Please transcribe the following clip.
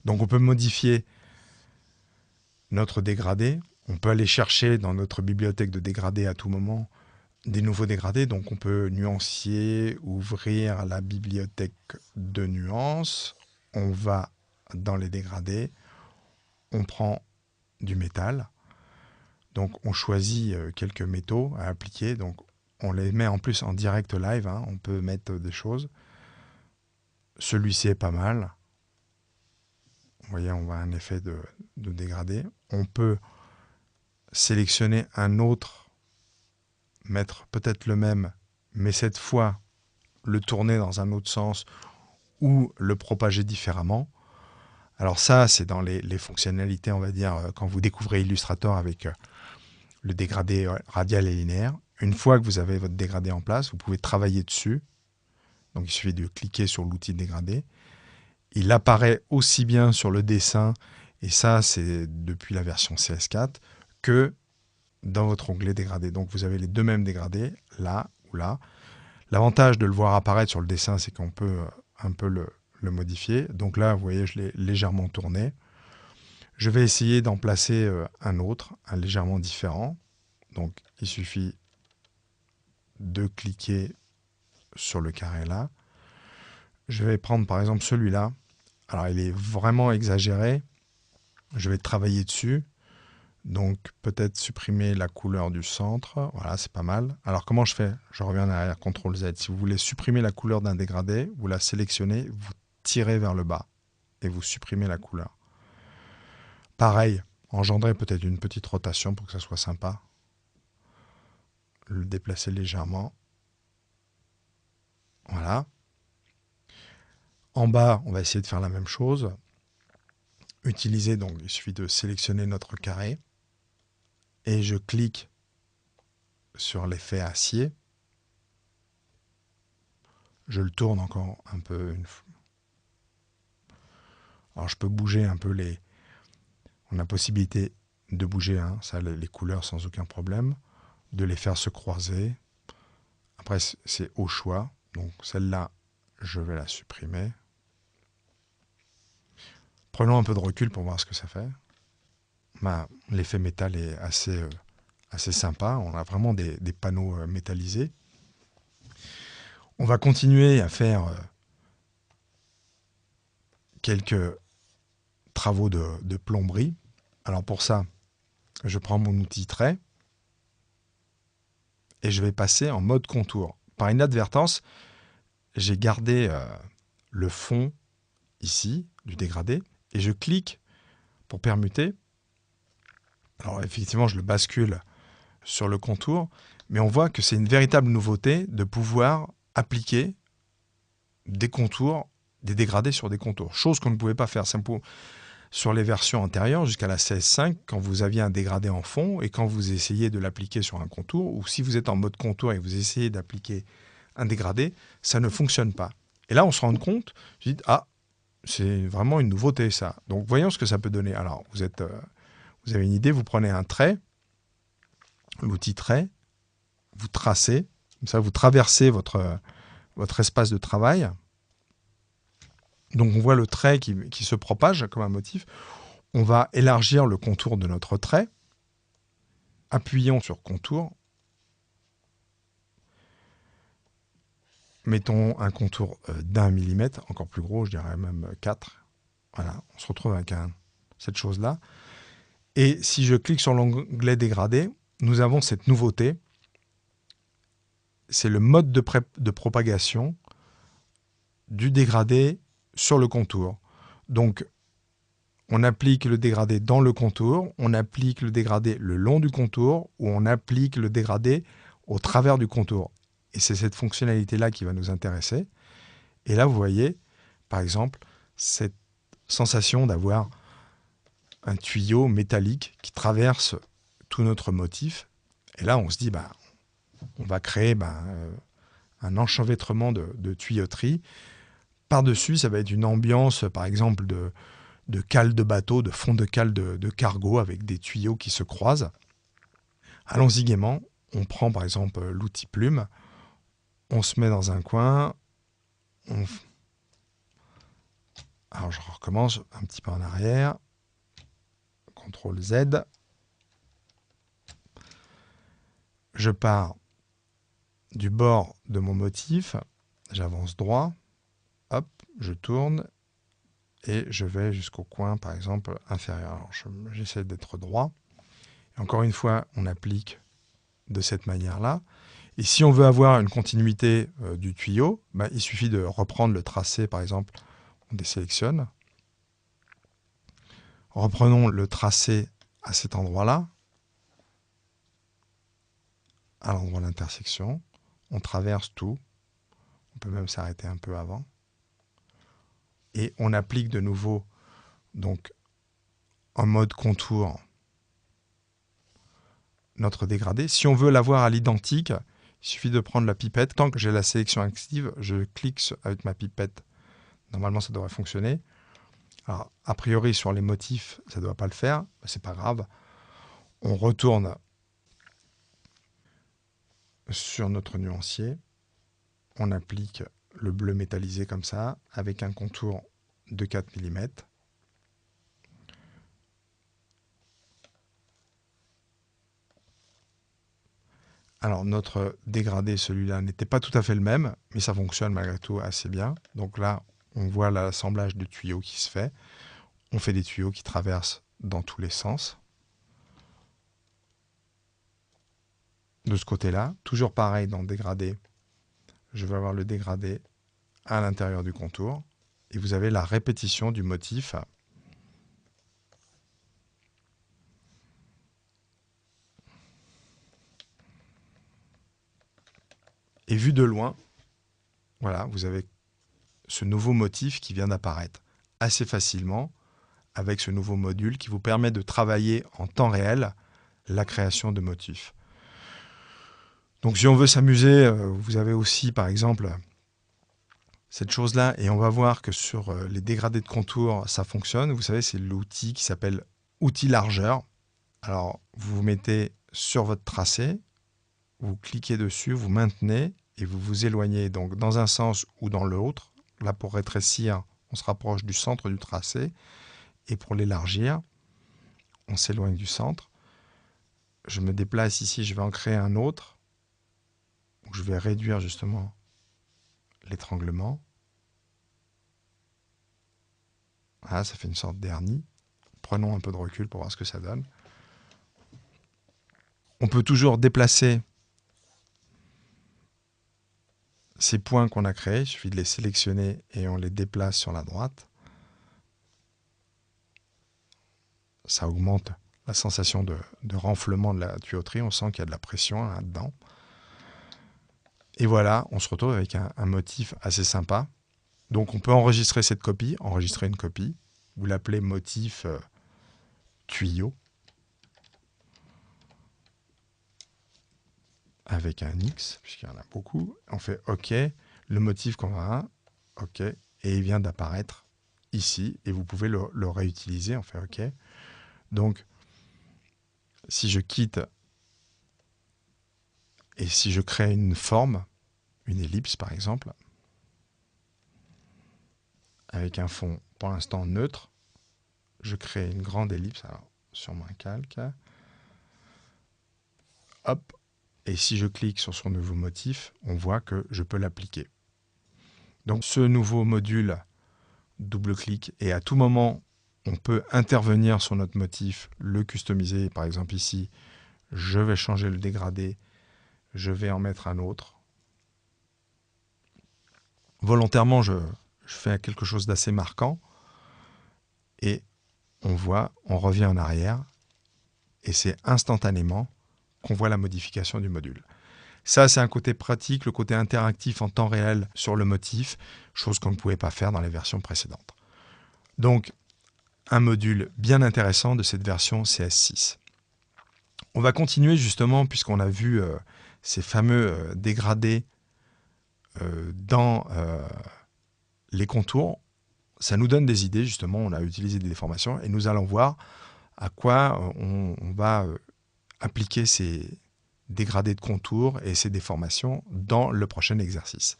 Donc on peut modifier notre dégradé. On peut aller chercher dans notre bibliothèque de dégradés à tout moment des nouveaux dégradés. Donc on peut nuancier, ouvrir la bibliothèque de nuances. On va dans les dégradés. On prend du métal. Donc on choisit quelques métaux à appliquer. Donc on les met en plus en direct live. On peut mettre des choses. Celui-ci est pas mal. Vous voyez, on voit un effet de dégradé. On peut sélectionner un autre, mettre peut-être le même, mais cette fois le tourner dans un autre sens ou le propager différemment. Alors ça, c'est dans les fonctionnalités, on va dire, quand vous découvrez Illustrator avec le dégradé radial et linéaire. Une fois que vous avez votre dégradé en place, vous pouvez travailler dessus. Donc il suffit de cliquer sur l'outil dégradé. Il apparaît aussi bien sur le dessin, et ça c'est depuis la version CS4, que dans votre onglet dégradé. Donc vous avez les deux mêmes dégradés, là ou là. L'avantage de le voir apparaître sur le dessin, c'est qu'on peut un peu le modifier. Donc là, vous voyez, je l'ai légèrement tourné. Je vais essayer d'en placer un autre, un légèrement différent. Donc il suffit de cliquer sur le carré là. Je vais prendre par exemple celui-là. Alors il est vraiment exagéré. Je vais travailler dessus. Donc peut-être supprimer la couleur du centre. Voilà, c'est pas mal. Alors comment je fais? Je reviens en arrière, CTRL Z. Si vous voulez supprimer la couleur d'un dégradé, vous la sélectionnez, vous tirez vers le bas et vous supprimez la couleur. Pareil, engendrer peut-être une petite rotation pour que ça soit sympa. Le déplacer légèrement. Voilà. En bas, on va essayer de faire la même chose. Utiliser, donc il suffit de sélectionner notre carré. Et je clique sur l'effet acier. Je le tourne encore un peu. Alors je peux bouger un peu les... On a possibilité de bouger ça, les couleurs sans aucun problème. De les faire se croiser. Après, c'est au choix. Donc celle-là, je vais la supprimer. Prenons un peu de recul pour voir ce que ça fait. L'effet métal est assez sympa. On a vraiment des panneaux métallisés. On va continuer à faire quelques travaux de plomberie. Alors pour ça, je prends mon outil trait et je vais passer en mode contour. Par inadvertance, j'ai gardé le fond ici du dégradé et je clique pour permuter. Alors effectivement, je le bascule sur le contour, mais on voit que c'est une véritable nouveauté de pouvoir appliquer des contours, des dégradés sur des contours, chose qu'on ne pouvait pas faire sur les versions antérieures jusqu'à la CS5, quand vous aviez un dégradé en fond et quand vous essayez de l'appliquer sur un contour, ou si vous êtes en mode contour et vous essayez d'appliquer un dégradé, ça ne fonctionne pas. Et là, on se rend compte, je dis, ah, c'est vraiment une nouveauté ça. Donc voyons ce que ça peut donner. Alors, vous avez une idée, vous prenez un trait, l'outil trait, vous tracez, comme ça vous traversez votre espace de travail. Donc on voit le trait qui se propage comme un motif. On va élargir le contour de notre trait. Appuyons sur contour. Mettons un contour d'1 millimètre, encore plus gros, je dirais même 4. Voilà, on se retrouve avec cette chose-là. Et si je clique sur l'onglet dégradé, nous avons cette nouveauté. C'est le mode de propagation du dégradé sur le contour. Donc, on applique le dégradé dans le contour, on applique le dégradé le long du contour, ou on applique le dégradé au travers du contour. Et c'est cette fonctionnalité-là qui va nous intéresser. Et là, vous voyez, par exemple, cette sensation d'avoir un tuyau métallique qui traverse tout notre motif. Et là, on se dit, on va créer un enchevêtrement de tuyauterie. Par-dessus, ça va être une ambiance, par exemple, de cale de bateau, de fond de cale de cargo avec des tuyaux qui se croisent. Allons-y gaiement. On prend par exemple l'outil plume. On se met dans un coin. Alors je recommence un petit peu en arrière. CTRL Z. Je pars du bord de mon motif, j'avance droit, hop, je tourne et je vais jusqu'au coin, par exemple, inférieur. Alors j'essaie d'être droit. Et encore une fois, on applique de cette manière-là. Et si on veut avoir une continuité du tuyau, bah, il suffit de reprendre le tracé, par exemple, on désélectionne. Reprenons le tracé à cet endroit-là, à l'endroit de l'intersection. On traverse tout. On peut même s'arrêter un peu avant. Et on applique de nouveau, donc, en mode contour, notre dégradé. Si on veut l'avoir à l'identique, il suffit de prendre la pipette. Tant que j'ai la sélection active, je clique avec ma pipette. Normalement, ça devrait fonctionner. Alors, a priori, sur les motifs, ça ne doit pas le faire. C'est pas grave. On retourne sur notre nuancier. On applique le bleu métallisé comme ça, avec un contour de 4 mm. Alors notre dégradé, celui-là, n'était pas tout à fait le même, mais ça fonctionne malgré tout assez bien. Donc là, on voit l'assemblage de tuyaux qui se fait. On fait des tuyaux qui traversent dans tous les sens. De ce côté-là, toujours pareil dans le dégradé, je vais avoir le dégradé à l'intérieur du contour. Et vous avez la répétition du motif. Et vu de loin, voilà, vous avez ce nouveau motif qui vient d'apparaître assez facilement avec ce nouveau module qui vous permet de travailler en temps réel la création de motifs. Donc si on veut s'amuser, vous avez aussi par exemple cette chose-là, et on va voir que sur les dégradés de contour, ça fonctionne. Vous savez, c'est l'outil qui s'appelle outil largeur. Alors, vous vous mettez sur votre tracé, vous cliquez dessus, vous maintenez, et vous vous éloignez donc dans un sens ou dans l'autre. Là, pour rétrécir, on se rapproche du centre du tracé, et pour l'élargir, on s'éloigne du centre. Je me déplace ici, je vais en créer un autre. Donc, je vais réduire justement l'étranglement. Voilà, ça fait une sorte d'hernie. Prenons un peu de recul pour voir ce que ça donne. On peut toujours déplacer ces points qu'on a créés. Il suffit de les sélectionner et on les déplace sur la droite. Ça augmente la sensation de renflement de la tuyauterie. On sent qu'il y a de la pression là-dedans. Et voilà, on se retrouve avec un motif assez sympa. Donc on peut enregistrer cette copie, enregistrer une copie. Vous l'appelez motif tuyau. Avec un X, puisqu'il y en a beaucoup. On fait OK. Le motif qu'on va, OK. Et il vient d'apparaître ici. Et vous pouvez le réutiliser. On fait OK. Donc, si je quitte et si je crée une forme, une ellipse par exemple, avec un fond pour l'instant neutre, je crée une grande ellipse, alors sur mon calque, hop, et si je clique sur son nouveau motif, on voit que je peux l'appliquer. Donc ce nouveau module, double-clic, et à tout moment, on peut intervenir sur notre motif, le customiser, par exemple ici, je vais changer le dégradé, je vais en mettre un autre. Volontairement, je fais quelque chose d'assez marquant, et on voit, on revient en arrière, et c'est instantanément qu'on voit la modification du module. Ça, c'est un côté pratique, le côté interactif en temps réel sur le motif, chose qu'on ne pouvait pas faire dans les versions précédentes. Donc, un module bien intéressant de cette version CS6. On va continuer justement, puisqu'on a vu ces fameux dégradés dans les contours. Ça nous donne des idées, justement, on a utilisé des déformations, et nous allons voir à quoi on va appliquer ces dégradés de contours et ces déformations dans le prochain exercice.